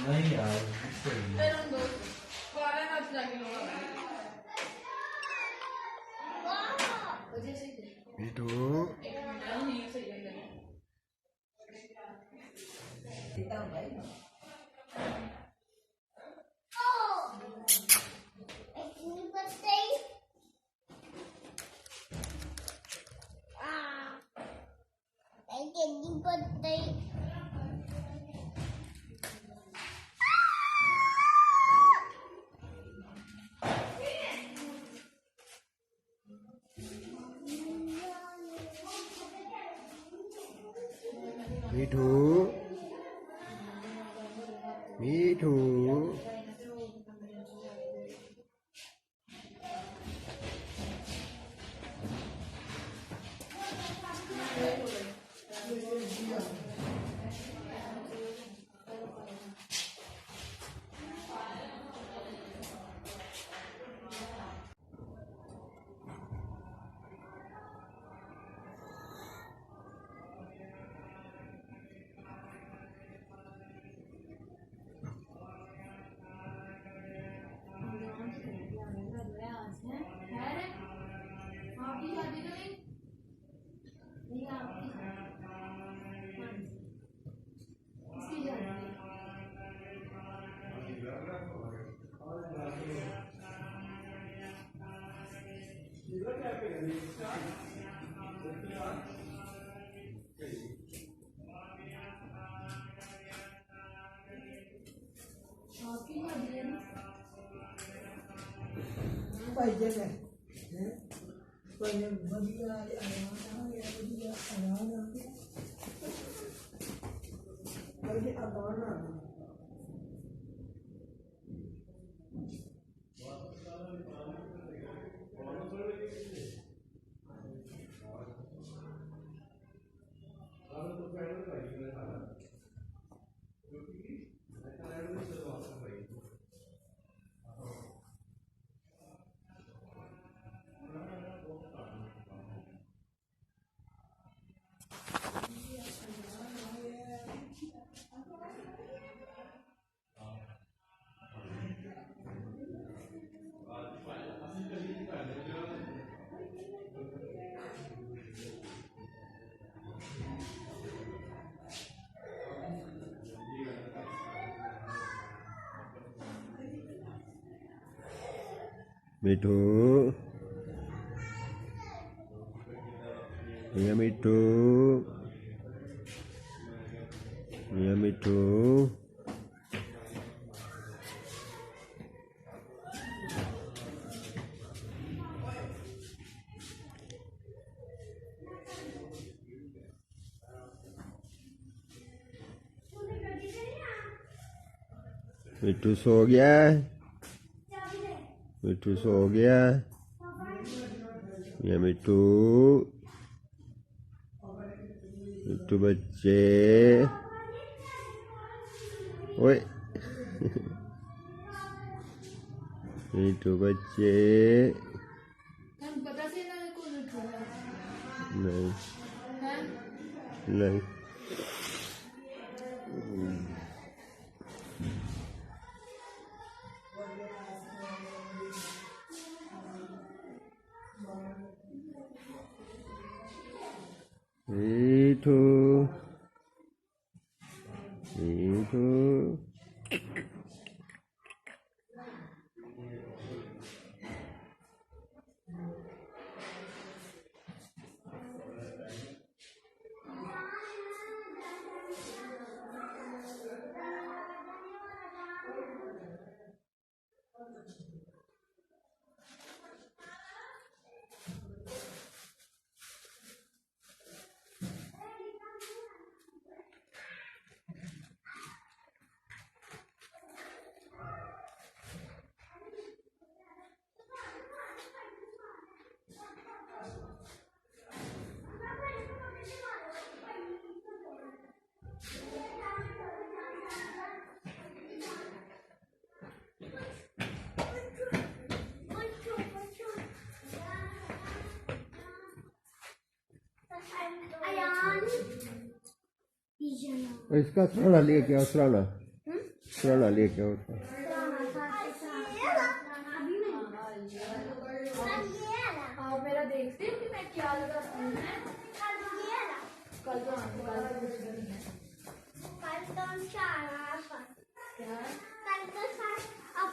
नहीं यार Itu Itu Itu ਭਾਈ ਜੀ ਨੇ ਕੋਈ ਨੇ ਵਧੀਆ ਆਇਆ ਵਧੀਆ ਆਇਆ ਬਲਕਿ ਆਦਾਨਾ Itu Diam itu Diam itu Itu सो गया मिट्टू सो गया ये मिट्टू मिट्टू बच्चे ओए मिट्टू बच्चे नहीं नहीं Itu इसका सराहना लेके आओ, सराहना सराहना लेके आओ उसका। आप मेरा देखते हो कि मैं क्या लगाती हूँ? कल तो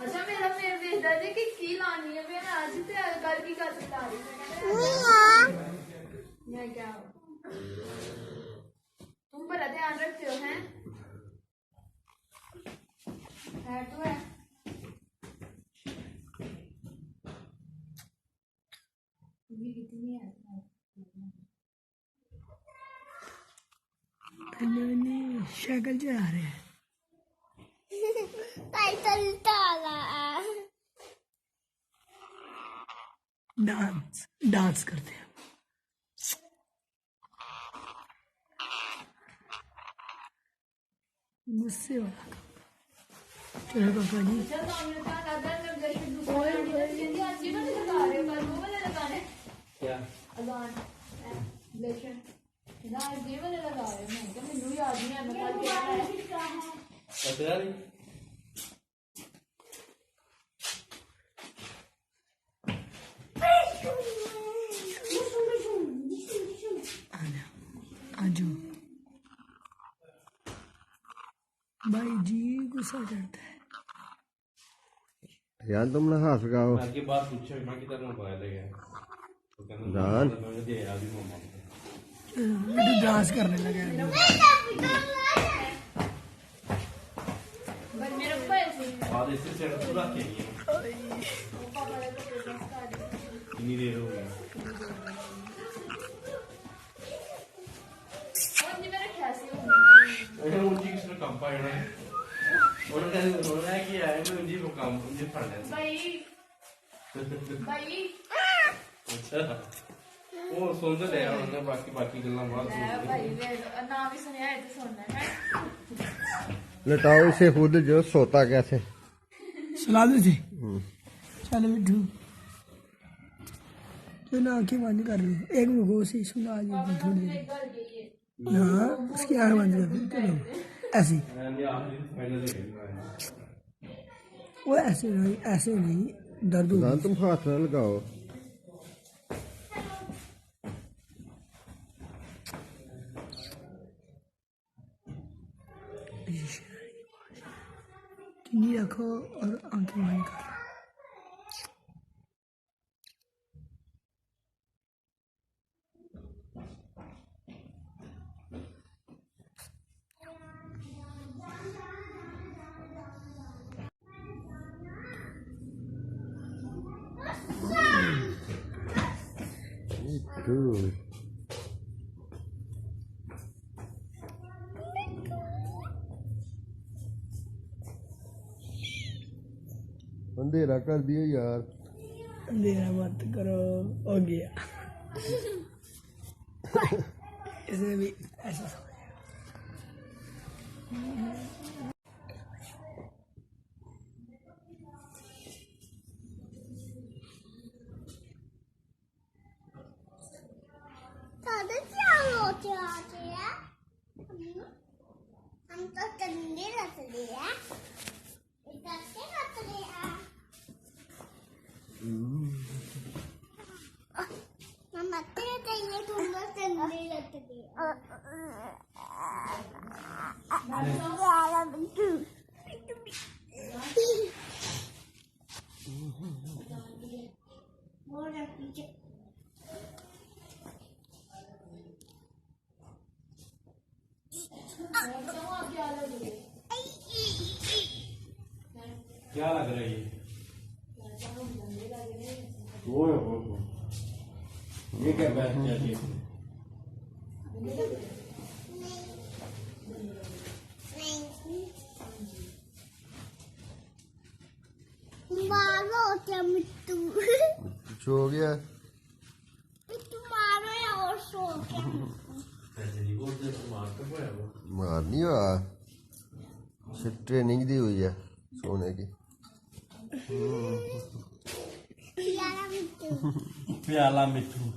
अच्छा मेरा मेरे देखता है कि की लानी है मैं आज से कल की कर सकता मैं क्या तुम बड़ा ध्यान रखते हो हैं है तो है कितनी है शक्ल जा रहे हैं डांस डांस करते हैं गुस्से वाला चलो पापा जी क्या अजान लेशन ना ये वाले लगा रहे हैं मैं मैनू याद नहीं है मैं कल क्या है पता नहीं आजो भाई जी गुस्सा चढ़ता है यार तुम ना हाथ लगाओ मैं की बात पूछो मैं किधर मोबाइल ले गया तो कहना जान मैं दे अभी मम्मा तो डांस करने लगा है बस मेरे ऊपर ऐसे बाद इससे सेट पूरा किया कितनी देर हो गई और जी मेरा कैसे हो गया अगर मुझे किसने काम पाया ना उन्होंने किया है मैं मुझे वो काम मुझे पढ़ लिया भाई अच्छा वो सुन तो लिया उन्होंने बाकी बाकी गल्ला बात सुन भाई ना भी सुनया है तो सुनना है लटाओ इसे खुद जो सोता कैसे। सुला दो जी चलो बिट्टू तो ना आंखें बंद कर लो एक मुगो से सुला जी थोड़ी देर हाँ उसकी आंख बंद कर दो चलो ऐसे मैंने आखिरी फाइनल ले वो ऐसे नहीं दर्द जान होगा तुम हाथ ना लगाओ चुन्नी रखो और आंखें बंद करो Good. अंधेरा कर दियो यार अंधेरा मत करो हो गया इसमें भी ऐसा हम तो चंदे रख लिया कैसे रख लिया मम्मा तेरे ये तुम चंदे रख लिया वाला बिट्टू मोर पीछे क्या लग रहा है वो ये क्या बैठ जाती है मारो क्या मिट्टू कुछ हो गया मिट्टू मारो या और सो क्या मार नहीं हुआ सिर्फ ट्रेनिंग दी हुई है सोने की प्यारा मिट्टू प्याला मिट्टू